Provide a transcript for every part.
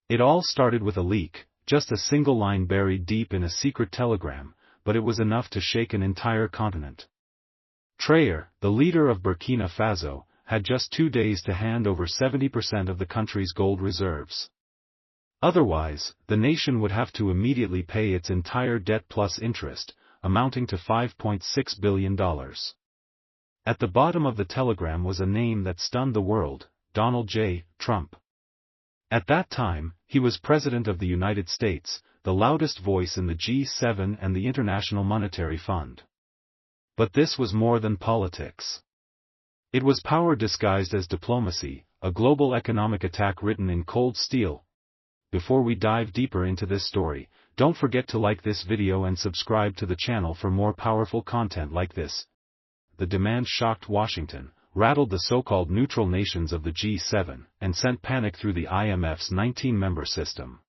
It all started with a leak, just a single line buried deep in a secret telegram, but it was enough to shake an entire continent. Traore, the leader of Burkina Faso, had just 2 days to hand over 70% of the country's gold reserves. Otherwise, the nation would have to immediately pay its entire debt plus interest, amounting to $5.6 billion. At the bottom of the telegram was a name that stunned the world: Donald J. Trump. At that time, he was President of the United States, the loudest voice in the G7 and the International Monetary Fund. But this was more than politics. It was power disguised as diplomacy, a global economic attack written in cold steel. Before we dive deeper into this story, don't forget to like this video and subscribe to the channel for more powerful content like this. The demand shocked Washington, rattled the so-called neutral nations of the G7, and sent panic through the IMF's 19-member system.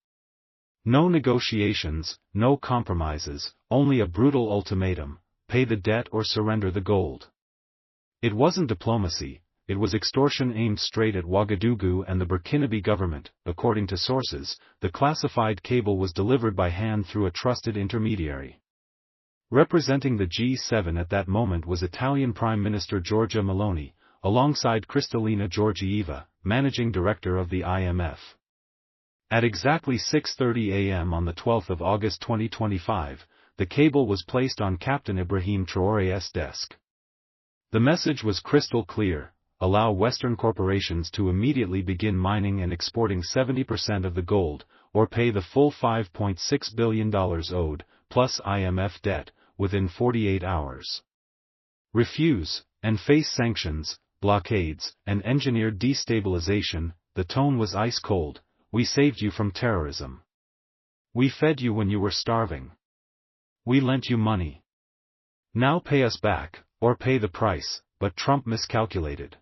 No negotiations, no compromises, only a brutal ultimatum: pay the debt or surrender the gold. It wasn't diplomacy, it was extortion aimed straight at Ouagadougou and the Burkinabe government. According to sources, the classified cable was delivered by hand through a trusted intermediary. Representing the G7 at that moment was Italian Prime Minister Giorgia Meloni, alongside Kristalina Georgieva, managing director of the IMF. At exactly 6:30 a.m. on the 12th of August 2025, the cable was placed on Captain Ibrahim Traoré's desk. The message was crystal clear: allow Western corporations to immediately begin mining and exporting 70% of the gold, or pay the full $5.6 billion owed, plus IMF debt, within 48 hours. Refuse, and face sanctions, blockades, and engineered destabilization. The tone was ice cold: we saved you from terrorism. We fed you when you were starving. We lent you money. Now pay us back, or pay the price. But Trump miscalculated.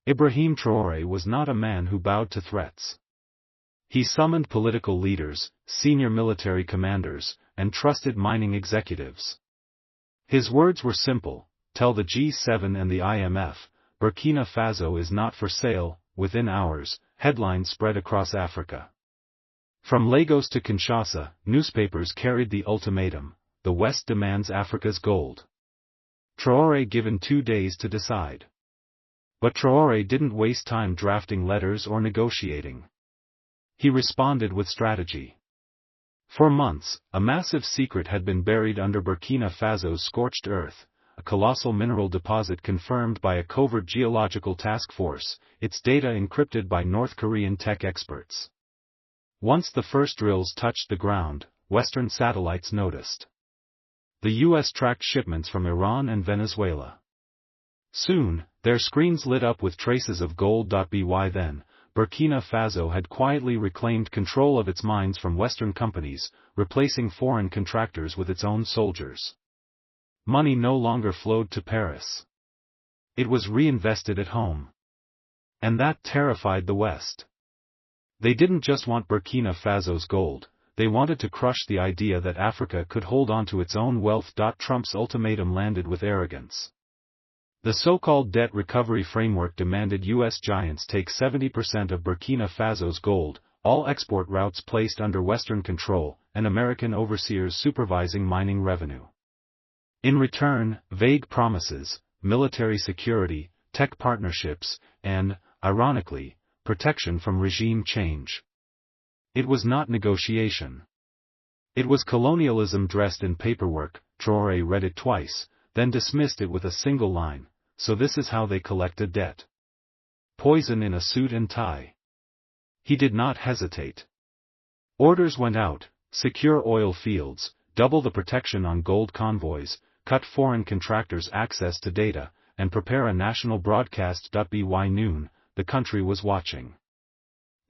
Ibrahim Traoré was not a man who bowed to threats. He summoned political leaders, senior military commanders, and trusted mining executives. His words were simple: tell the G7 and the IMF, Burkina Faso is not for sale. Within hours, headlines spread across Africa. From Lagos to Kinshasa, newspapers carried the ultimatum: the West demands Africa's gold. Traoré given 2 days to decide. But Traoré didn't waste time drafting letters or negotiating. He responded with strategy. For months, a massive secret had been buried under Burkina Faso's scorched earth, a colossal mineral deposit confirmed by a covert geological task force, its data encrypted by North Korean tech experts. Once the first drills touched the ground, Western satellites noticed. The U.S. tracked shipments from Iran and Venezuela. Soon, their screens lit up with traces of gold. By then, Burkina Faso had quietly reclaimed control of its mines from Western companies, replacing foreign contractors with its own soldiers. Money no longer flowed to Paris. It was reinvested at home. And that terrified the West. They didn't just want Burkina Faso's gold, they wanted to crush the idea that Africa could hold on to its own wealth. Trump's ultimatum landed with arrogance. The so-called debt recovery framework demanded U.S. giants take 70% of Burkina Faso's gold, all export routes placed under Western control, and American overseers supervising mining revenue. In return, vague promises, military security, tech partnerships, and, ironically, protection from regime change. It was not negotiation. It was colonialism dressed in paperwork. Traoré read it twice, then dismissed it with a single line: so this is how they collect a debt. Poison in a suit and tie. He did not hesitate. Orders went out: secure oil fields, double the protection on gold convoys, cut foreign contractors' access to data, and prepare a national broadcast. By noon, the country was watching.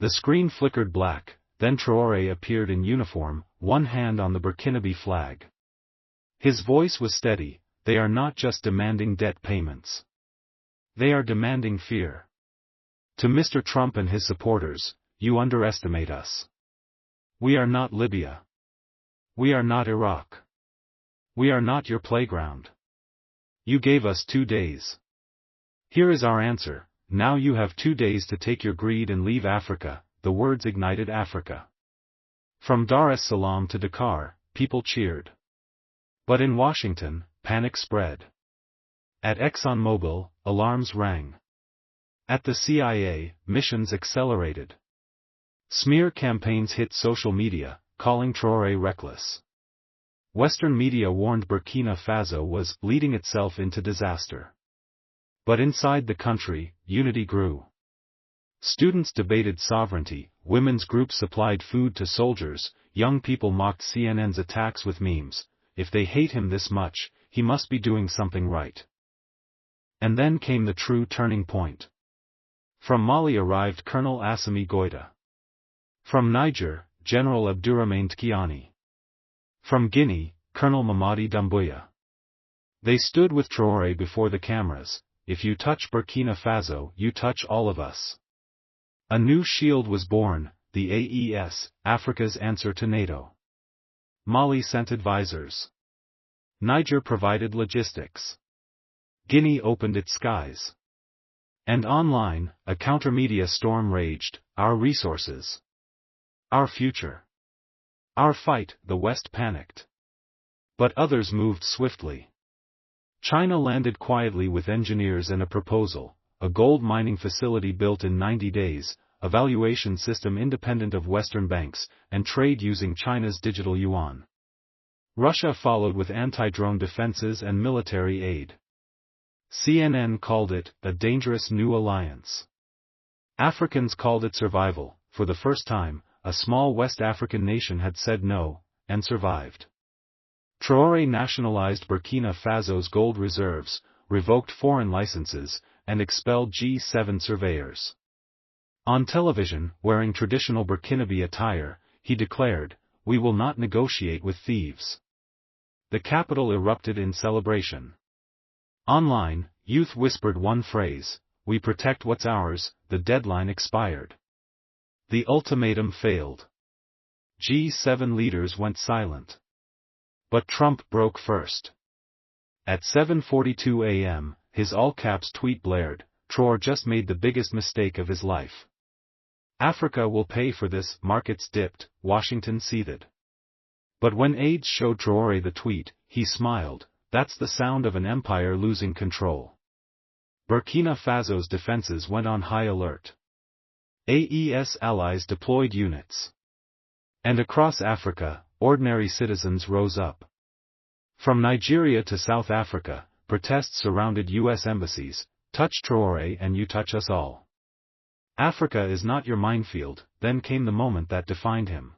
The screen flickered black, then Traoré appeared in uniform, one hand on the Burkinabe flag. His voice was steady: they are not just demanding debt payments. They are demanding fear. To Mr. Trump and his supporters, you underestimate us. We are not Libya. We are not Iraq. We are not your playground. You gave us 2 days. Here is our answer: now you have 2 days to take your greed and leave Africa. the words ignited Africa. From Dar es Salaam to Dakar, people cheered. But in Washington, panic spread. At ExxonMobil, alarms rang. At the CIA, missions accelerated. Smear campaigns hit social media, calling Traore reckless. Western media warned Burkina Faso was leading itself into disaster. But inside the country, unity grew. Students debated sovereignty, women's groups supplied food to soldiers, young people mocked CNN's attacks with memes. If they hate him this much, he must be doing something right. And then came the true turning point. From Mali arrived Colonel Assimi Goïta. From Niger, General Abdourahmane Tiani. From Guinea, Colonel Mamadi Doumbouya. They stood with Traoré before the cameras. If you touch Burkina Faso, you touch all of us. A new shield was born, the AES, Africa's answer to NATO. Mali sent advisors. Niger provided logistics. Guinea opened its skies. And online, a counter-media storm raged, our resources. Our future. Our fight, the West panicked. But others moved swiftly. China landed quietly with engineers and a proposal, a gold mining facility built in 90 days, a valuation system independent of Western banks, and trade using China's digital yuan. Russia followed with anti-drone defenses and military aid. CNN called it a dangerous new alliance. Africans called it survival. For the first time, a small West African nation had said no, and survived. Traoré nationalized Burkina Faso's gold reserves, revoked foreign licenses, and expelled G7 surveyors. On television, wearing traditional Burkinabe attire, he declared, "We will not negotiate with thieves." The capital erupted in celebration. Online, youth whispered one phrase, "We protect what's ours." The deadline expired. The ultimatum failed. G7 leaders went silent. But Trump broke first. At 7:42 a.m., his all-caps tweet blared, "Traore just made the biggest mistake of his life. Africa will pay for this." Markets dipped, Washington seethed. But when aides showed Traoré the tweet, he smiled. That's the sound of an empire losing control. Burkina Faso's defenses went on high alert. AES allies deployed units. And across Africa, ordinary citizens rose up. From Nigeria to South Africa, protests surrounded U.S. embassies. Touch Traoré and you touch us all. Africa is not your minefield. Then came the moment that defined him.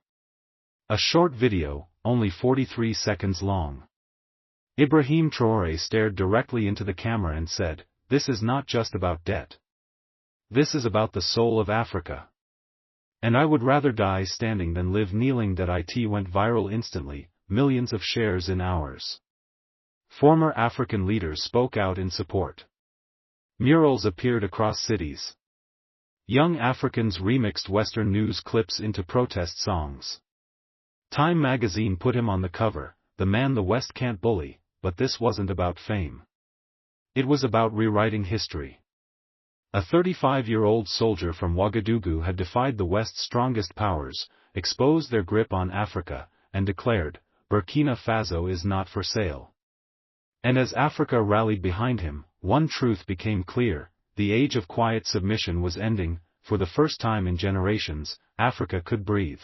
A short video, only 43 seconds long. Ibrahim Traoré stared directly into the camera and said, "This is not just about debt. This is about the soul of Africa. And I would rather die standing than live kneeling." It went viral instantly, millions of shares in hours. Former African leaders spoke out in support. Murals appeared across cities. Young Africans remixed Western news clips into protest songs. Time magazine put him on the cover, the man the West can't bully. But this wasn't about fame. It was about rewriting history. A 35-year-old soldier from Ouagadougou had defied the West's strongest powers, exposed their grip on Africa, and declared, "Burkina Faso is not for sale." And as Africa rallied behind him, one truth became clear: the age of quiet submission was ending. For the first time in generations, Africa could breathe.